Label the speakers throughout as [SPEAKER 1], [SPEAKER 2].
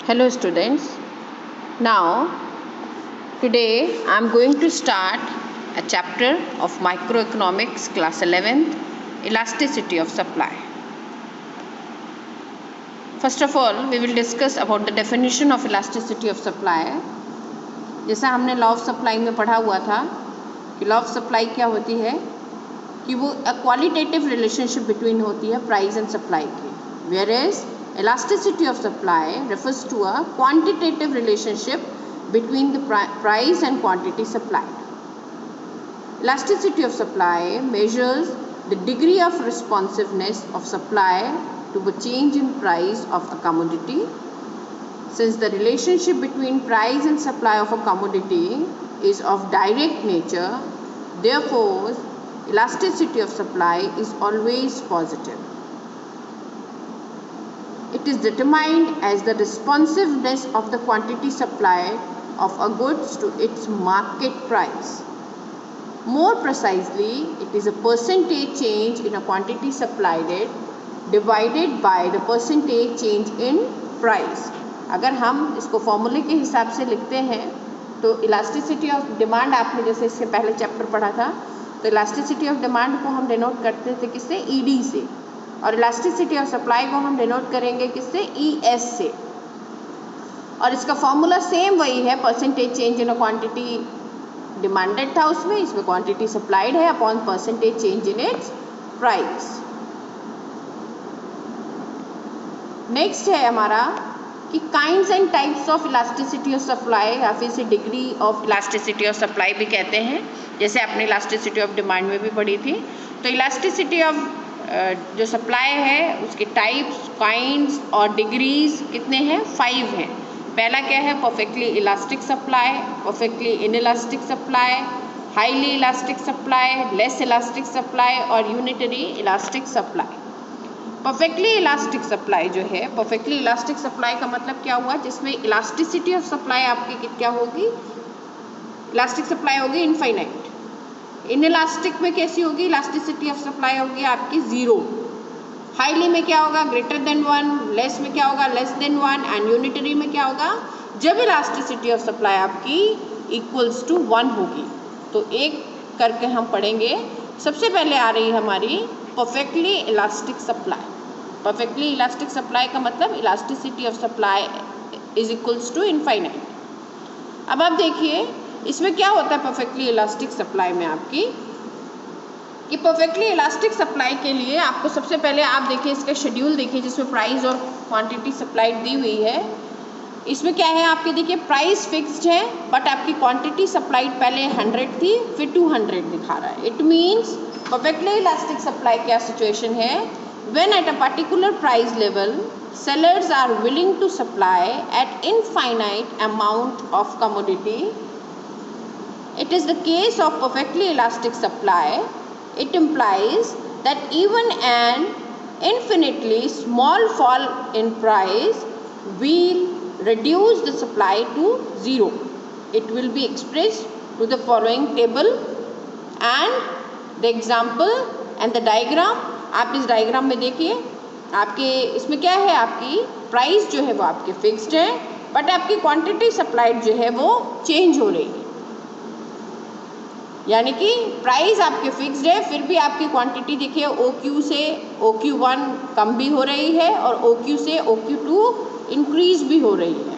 [SPEAKER 1] Hello students. Now today I am going to start a chapter of microeconomics class 11th, elasticity of supply. First of all we will discuss about the definition of elasticity of supply. जैसा हमने law of supply में पढ़ा हुआ था कि law of supply क्या होती है कि वो क्वालिटेटिव रिलेशनशिप बिटवीन होती है प्राइस एंड सप्लाई की, where as elasticity of supply refers to a quantitative relationship between the price and quantity supplied. Elasticity of supply measures the degree of responsiveness of supply to a change in price of a commodity. Since the relationship between price and supply of a commodity is of direct nature, therefore elasticity of supply is always positive. It is determined as the responsiveness of the quantity supplied of a goods to its market price. More precisely, it is a percentage change in a quantity supplied divided by the percentage change in price. अगर हम इसको फॉर्मूले के हिसाब से लिखते हैं तो इलास्टिसिटी ऑफ डिमांड, आपने जैसे इससे पहले चैप्टर पढ़ा था, तो इलास्टिसिटी ऑफ डिमांड को हम डिनोट करते थे किससे? ईडी से, और इलास्टिसिटी ऑफ सप्लाई को हम डिनोट करेंगे किससे? ES से। और इसका फॉर्मूला सेम वही है, percentage change in quantity demanded था उसमें, इसमें क्वांटिटी सप्लाइड है upon percentage change in its price. Next है हमारा कि kinds and types of elasticity of supply, या फिर इसे degree of elasticity of supply भी कहते हैं, जैसे आपने इलास्टिसिटी ऑफ डिमांड में भी पढ़ी थी। तो इलास्टिसिटी ऑफ जो सप्लाई है उसके टाइप्स, काइंड्स और डिग्रीज कितने हैं? 5 हैं। पहला क्या है? Perfectly elastic supply, perfectly inelastic supply, highly elastic supply, less elastic supply और unitary elastic supply. Perfectly elastic supply जो है, परफेक्टली इलास्टिक सप्लाई का मतलब क्या हुआ? जिसमें इलास्टिसिटी ऑफ सप्लाई आपकी क्या होगी? इलास्टिक सप्लाई होगी इनफाइनाइट। इनइलास्टिक में कैसी होगी? इलास्टिसिटी ऑफ सप्लाई होगी आपकी 0। हाईली में क्या होगा? Greater than 1। लेस में क्या होगा? Less than 1। एंड यूनिटरी में क्या होगा? जब इलास्टिसिटी ऑफ सप्लाई आपकी इक्वल्स टू 1 होगी। तो एक करके हम पढ़ेंगे। सबसे पहले आ रही है हमारी perfectly elastic supply. Perfectly elastic supply का मतलब elasticity of supply is equals to infinite. अब आप देखिए इसमें क्या होता है परफेक्टली इलास्टिक सप्लाई में आपकी, कि परफेक्टली इलास्टिक सप्लाई के लिए आपको सबसे पहले आप देखिए इसका शेड्यूल देखिए, जिसमें प्राइस और क्वांटिटी सप्लाइड दी हुई है। इसमें क्या है आपके? देखिए प्राइस फिक्स्ड है बट आपकी क्वांटिटी सप्लाइड पहले 100 थी, फिर 200 दिखा रहा है। It means perfectly elastic supply क्या सिचुएशन है? When at a particular price level sellers are willing to supply at infinite amount of commodity. It is the case of perfectly elastic supply. It implies that even an infinitely small fall in price will reduce the supply to 0. It will be expressed to the following table and the example and the diagram. आप इस diagram में देखिए, आपके इसमें क्या है? आपकी price जो है वो आपके फिक्स्ड है बट आपकी क्वांटिटी सप्लाइड जो है वो चेंज हो रही है। यानी कि प्राइस आपके फिक्स्ड है, फिर भी आपकी क्वांटिटी देखिए OQ से OQ1 कम भी हो रही है और OQ से OQ2 इंक्रीज भी हो रही है।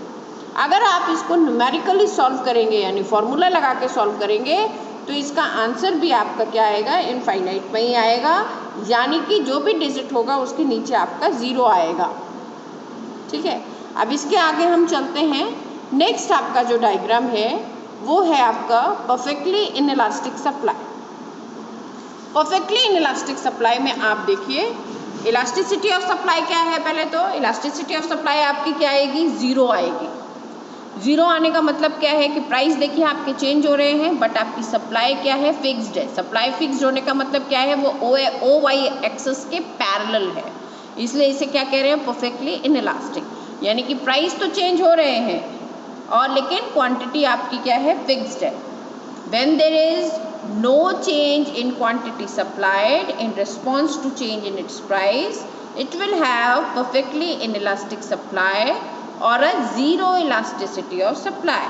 [SPEAKER 1] अगर आप इसको न्यूमेरिकली सॉल्व करेंगे, यानी फॉर्मूला लगा के सॉल्व करेंगे, तो इसका आंसर भी आपका क्या आएगा? इनफाइनाइट में ही आएगा, यानी कि जो भी डिजिट होगा उसके नीचे आपका 0 आएगा। ठीक है, अब इसके आगे हम चलते हैं। नेक्स्ट आपका जो डायग्राम है वो है आपका perfectly inelastic supply. Perfectly inelastic supply में आप देखिए इलास्टिसिटी ऑफ सप्लाई क्या है? पहले तो इलास्टिसिटी ऑफ सप्लाई आपकी क्या आएगी? 0 आएगी। 0 आने का मतलब क्या है कि प्राइस देखिए आपके चेंज हो रहे हैं बट आपकी सप्लाई क्या है? फिक्स्ड है। सप्लाई फिक्स्ड होने का मतलब क्या है? वो OY एक्सिस के पैरेलल है, इसलिए इसे क्या कह रहे हैं? Perfectly inelastic. यानी कि प्राइस तो चेंज हो रहे हैं और लेकिन क्वांटिटी आपकी क्या है? फिक्स्ड है। When there is no change in quantity supplied in response to change in its price, it will have perfectly inelastic supply or a zero elasticity of supply.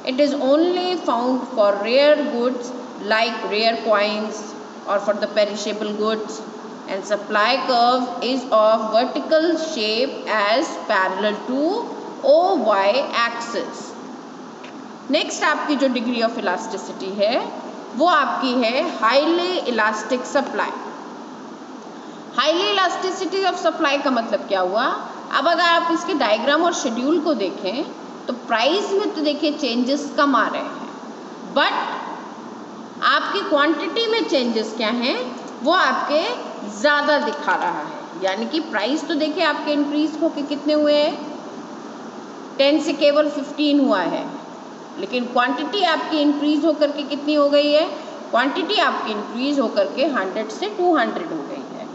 [SPEAKER 1] It is only found for rare goods like rare coins or for the perishable goods, and supply curve is of vertical shape as parallel to OY axis. Next आपकी जो degree of elasticity है वो आपकी है highly elastic supply. Highly elasticity of supply का मतलब क्या हुआ? अब अगर आप इसके डायग्राम और शेड्यूल को देखें तो प्राइस में तो देखिए चेंजेस कम आ रहे हैं, बट आपकी क्वांटिटी में चेंजेस क्या हैं वो आपके ज़्यादा दिखा रहा है। यानी कि प्राइस तो देखिए आपके इंक्रीज होके कितने हुए हैं, 10 से केवल 15 हुआ है, लेकिन क्वांटिटी आपकी इंक्रीज होकर के कितनी हो गई है? क्वांटिटी आपकी इंक्रीज होकर के 100 से 200 हो गई है।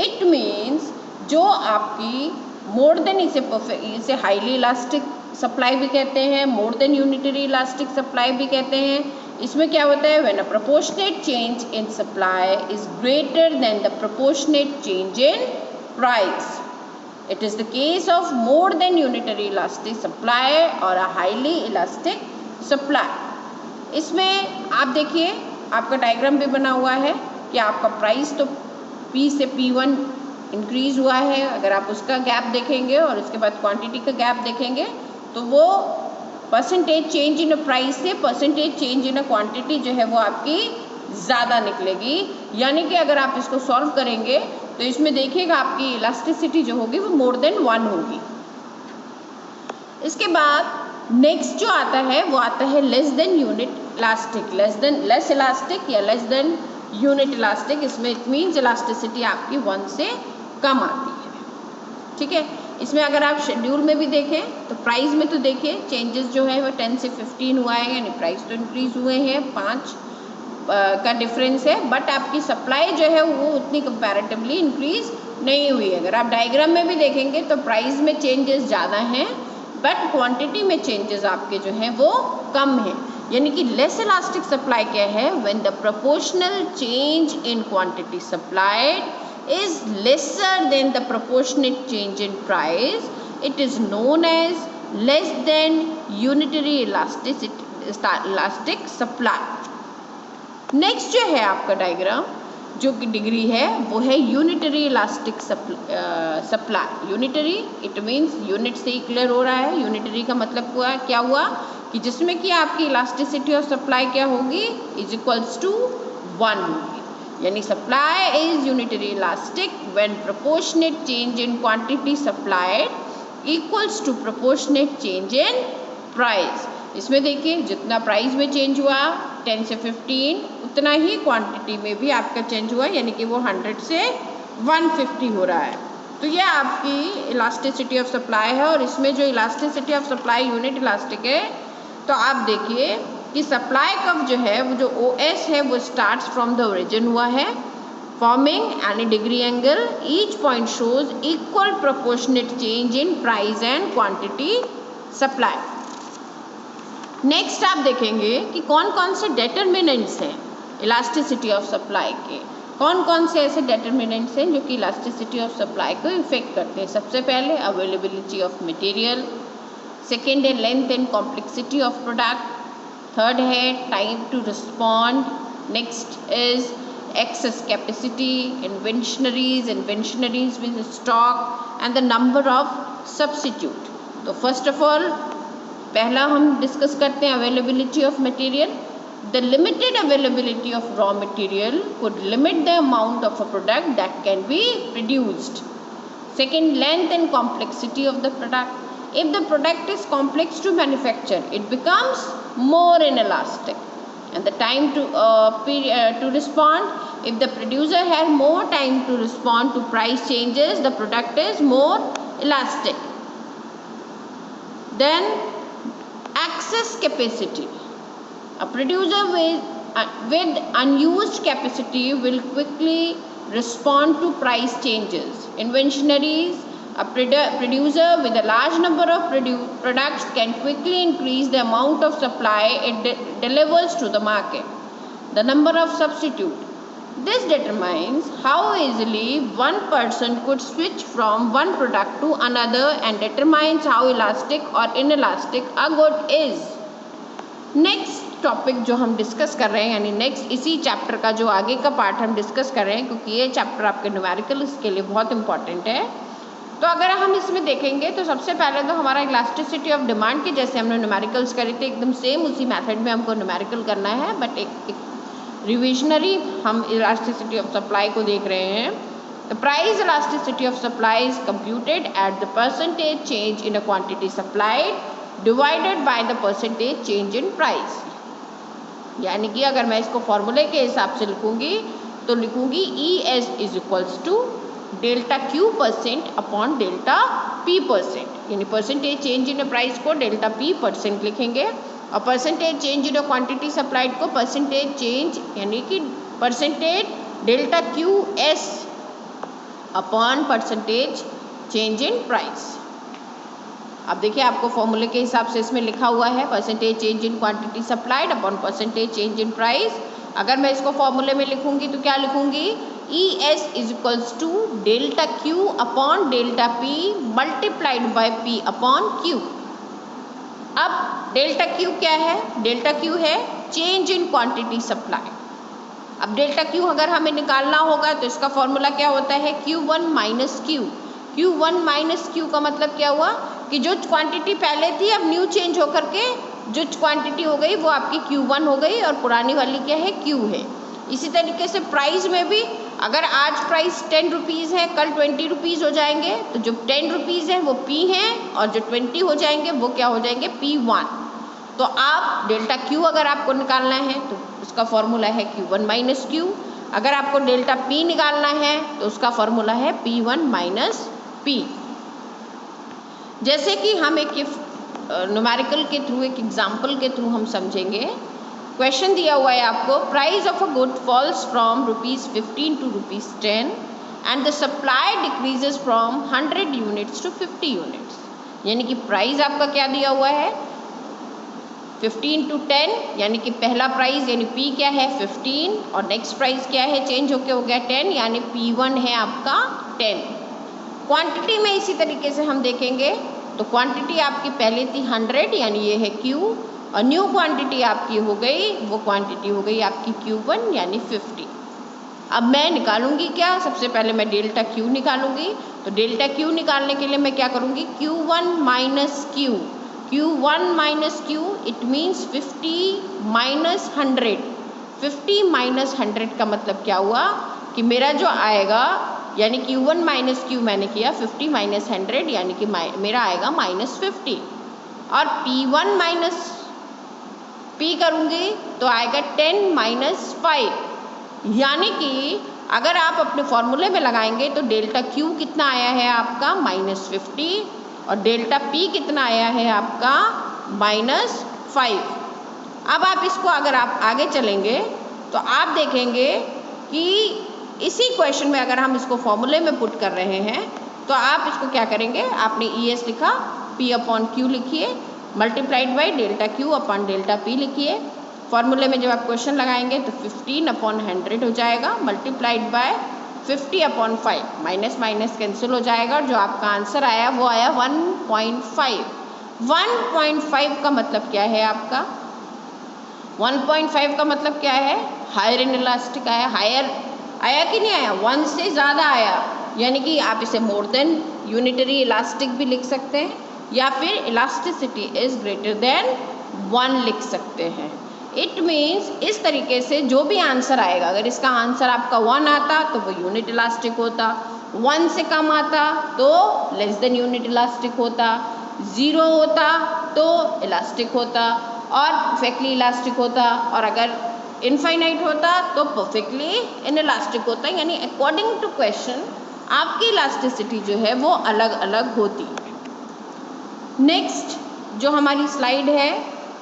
[SPEAKER 1] इट मीन्स जो आपकी मोर देन, इसे हाईली इलास्टिक सप्लाई भी कहते हैं, more than unitary elastic supply भी कहते हैं। इसमें क्या होता है? When a proportionate change in supply is greater than the proportionate change in price, it is the case of more than unitary elastic supply or a highly elastic supply. इसमें आप देखिए आपका डायग्राम भी बना हुआ है कि आपका प्राइस तो P से P1 इंक्रीज हुआ है। अगर आप उसका गैप देखेंगे और उसके बाद क्वांटिटी का गैप देखेंगे तो वो percentage change in a price से percentage change in a quantity जो है वो आपकी ज़्यादा निकलेगी। यानी कि अगर आप इसको सॉल्व करेंगे तो इसमें देखिएगा आपकी इलास्टिसिटी जो होगी वो मोर देन 1 होगी। इसके बाद नेक्स्ट जो आता है वो आता है less than unit elastic, less elastic या लेस देन यूनिट इलास्टिक। इसमें इट मीन्स इलास्टिसिटी आपकी 1 से कम आती है। ठीक है, इसमें अगर आप शेड्यूल में भी देखें तो प्राइस में तो देखिए चेंजेस जो है वो 10 से 15 हुआ है, यानी प्राइस तो इंक्रीज हुए हैं, 5 का डिफरेंस है, बट आपकी सप्लाई जो है वो उतनी कंपैरेटिवली इंक्रीज नहीं हुई है। अगर आप डायग्राम में भी देखेंगे तो प्राइस में चेंजेस ज़्यादा हैं, बट क्वांटिटी में चेंजेस आपके जो हैं वो कम हैं। यानी कि लेस इलास्टिक सप्लाई क्या है? When the proportional change in quantity supplied is lesser than the proportionate change in price, it is known as less than unitary elastic supply. Next जो है आपका डायग्राम जो कि डिग्री है वो है unitary elastic supply. Unitary it means unit से ही clear हो रहा है। यूनिटरी का मतलब क्या हुआ कि जिसमें कि आपकी इलास्टिसिटी ऑफ सप्लाई क्या होगी? इज इक्वल्स टू 1 होगी। यानी supply is unitary elastic when proportionate change in quantity supplied equals to proportionate change in price. इसमें देखिए जितना प्राइस में चेंज हुआ 10 से 15 उतना ही क्वांटिटी में भी आपका चेंज हुआ, यानी कि वो 100 से 150 हो रहा है। तो ये आपकी इलास्टिसिटी ऑफ सप्लाई है। और इसमें जो elasticity of supply unit elastic है, तो आप देखिए कि सप्लाई कर्व जो है वो जो OS है वो स्टार्ट्स फ्रॉम द ओरिजिन हुआ है, forming any degree angle, each point shows equal proportionate change in price and quantity supply. Next आप देखेंगे कि कौन कौन से डेटर्मिनेंट्स हैं इलास्टिसिटी ऑफ सप्लाई के। कौन कौन से ऐसे डेटर्मिनेंट्स हैं जो कि इलास्टिसिटी ऑफ सप्लाई को इफेक्ट करते हैं? सबसे पहले अवेलेबिलिटी ऑफ मटेरियल, सेकेंड है length and complexity of product, third है time to respond, next is excess capacity, inventories with stock and the number of substitute. तो फर्स्ट ऑफ ऑल पहला हम डिस्कस करते हैं availability of material. The limited availability of raw material could limit the amount of a product that can be produced. Second, length and complexity of the product. If the product is complex to manufacture, it becomes more inelastic. And the time to respond, if the producer has more time to respond to price changes, the product is more elastic. Then access capacity. A producer with unused capacity will quickly respond to price changes. Inventories. A producer with a large number of products can quickly increase the amount of supply it delivers to the market. The number of substitute. This determines how easily one person could switch from one product to another and determines how elastic or inelastic a good is. Next topic जो हम discuss कर रहे हैं, यानी next इसी chapter का जो आगे का पार्ट हम डिस्कस कर रहे हैं, क्योंकि ये चैप्टर आपके न्यूमेरिकल्स के लिए बहुत इंपॉर्टेंट है। तो अगर हम इसमें देखेंगे तो सबसे पहले तो हमारा इलास्टिसिटी ऑफ डिमांड की जैसे हमने न्यूमेरिकल्स करे थे एकदम सेम उसी मेथड में हमको न्यूमेरिकल करना है, बट एक रिविजनरी हम इलास्टिसिटी ऑफ सप्लाई को देख रहे हैं। The price elasticity of supply is computed at the percentage change in a quantity supplied divided by the percentage change in price. यानी कि अगर मैं इसको फॉर्मूले के हिसाब से लिखूंगी तो लिखूंगी ES is equals to delta Q percent upon delta P percent, यानी परसेंटेज चेंज इन प्राइस को डेल्टा P परसेंट लिखेंगे और percentage change in quantity supplied को परसेंटेज चेंज यानी कि percentage delta QS upon percentage change in price. अब देखिए आपको फॉर्मूले के हिसाब से इसमें लिखा हुआ है percentage change in quantity supplied upon percentage change in price. अगर मैं इसको फॉर्मूले में लिखूंगी तो क्या लिखूंगी, ES is equals to delta Q upon delta P multiplied by P upon Q। अब डेल्टा Q क्या है, डेल्टा Q है चेंज इन क्वांटिटी सप्लाई। अब डेल्टा Q अगर हमें निकालना होगा तो इसका फॉर्मूला क्या होता है, Q1 minus Q। Q1 minus Q का मतलब क्या हुआ कि जो क्वांटिटी पहले थी अब न्यू चेंज होकर के जो क्वांटिटी हो गई वो आपकी Q1 हो गई और पुरानी वाली क्या है, Q है। इसी तरीके से प्राइस में भी अगर आज प्राइस 10 रुपीज़ है कल 20 रुपीज़ हो जाएंगे, तो जो 10 रुपीज़ है वो P हैं और जो 20 हो जाएंगे वो क्या हो जाएंगे, P1। तो आप डेल्टा Q अगर आपको निकालना है तो उसका फॉर्मूला है Q1 माइनस Q। अगर आपको डेल्टा P निकालना है तो उसका फॉर्मूला है P1 माइनस P। जैसे कि हम एक न्यूमेरिकल के थ्रू एक एग्जाम्पल के थ्रू हम समझेंगे। क्वेश्चन दिया हुआ है आपको, price of a good falls from ₹15 to ₹10 and the supply decreases from 100 units to 50 units. यानी कि प्राइस आपका क्या दिया हुआ है 15 टू 10, यानी कि पहला प्राइस यानी P क्या है 15 और नेक्स्ट प्राइस क्या है चेंज होके हो गया 10, यानी P1 है आपका 10। क्वांटिटी में इसी तरीके से हम देखेंगे तो क्वांटिटी आपकी पहले थी 100 यानी ये है Q और न्यू क्वांटिटी आपकी हो गई, वो क्वांटिटी हो गई आपकी Q1 यानी 50। अब मैं निकालूंगी क्या, सबसे पहले मैं डेल्टा Q निकालूंगी। तो डेल्टा Q निकालने के लिए मैं क्या करूंगी, Q1 minus Q। Q1 minus Q it means 50 minus 100। 50 minus 100 का मतलब क्या हुआ कि मेरा जो आएगा यानी Q1 माइनस Q मैंने किया 50 माइनस 100 यानी कि मेरा आएगा माइनस 50 और P1 माइनस P करूँगी तो आएगा 10 माइनस 5। यानी कि अगर आप अपने फॉर्मूले में लगाएंगे तो डेल्टा Q कितना आया है आपका माइनस 50 और डेल्टा P कितना आया है आपका माइनस 5। अब आप इसको अगर आप आगे चलेंगे तो आप देखेंगे कि इसी क्वेश्चन में अगर हम इसको फॉर्मूले में पुट कर रहे हैं तो आप इसको क्या करेंगे, आपने ES लिखा P अपॉन Q लिखिए multiplied by delta Q upon delta P लिखिए। फॉर्मूले में जब आप क्वेश्चन लगाएंगे तो 15 अपॉन 100 हो जाएगा multiplied by 50 upon 5, minus minus cancel हो जाएगा और जो आपका आंसर आया वो आया 1.5। 1.5 का मतलब क्या है आपका, 1.5 का मतलब क्या है, हायर इनइलास्टिक आया। हायर आया कि नहीं आया, 1 से ज़्यादा आया, यानी कि आप इसे मोर देन यूनिटरी इलास्टिक भी लिख सकते हैं या फिर इलास्टिसिटी इज ग्रेटर देन 1 लिख सकते हैं। इट मीन्स इस तरीके से जो भी आंसर आएगा, अगर इसका आंसर आपका 1 आता तो वो यूनिट इलास्टिक होता, 1 से कम आता तो लेस देन यूनिट इलास्टिक होता, 0 होता तो इलास्टिक होता और परफेक्टली इलास्टिक होता, और अगर इनफाइनाइट होता तो परफेक्टली इनइलास्टिक होता। यानी अकॉर्डिंग टू क्वेश्चन आपकी इलास्टिसिटी जो है वो अलग अलग होती है। नेक्स्ट जो हमारी स्लाइड है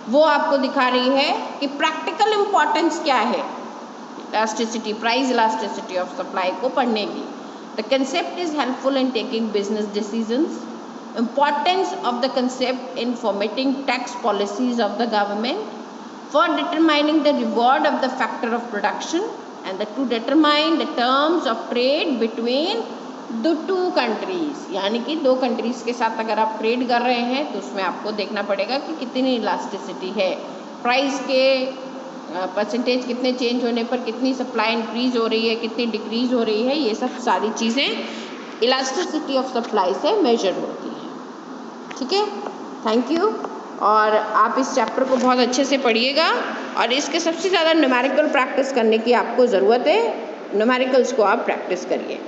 [SPEAKER 1] वो आपको दिखा रही है कि प्रैक्टिकल इम्पॉर्टेंस क्या है elasticity, price elasticity of supply को पढ़ने की। The concept is helpful in taking business decisions, importance of the concept in formatting tax policies of the government, for determining the reward of the factor of production, and the two determine the terms of trade between the two countries, यानी कि दो countries के साथ अगर आप trade कर रहे हैं तो उसमें आपको देखना पड़ेगा कि कितनी इलास्टिसिटी है, प्राइस के परसेंटेज कितने चेंज होने पर कितनी सप्लाई इंक्रीज हो रही है, कितनी डिक्रीज हो रही है, ये सब सारी चीज़ें इलास्टिसिटी ऑफ सप्लाई से मेजर होती हैं। ठीक है, थैंक यू। और आप इस चैप्टर को बहुत अच्छे से पढ़िएगा और इसके सबसे ज़्यादा न्यूमेरिकल प्रैक्टिस करने की आपको ज़रूरत है। न्यूमेरिकल्स को आप प्रैक्टिस करिए।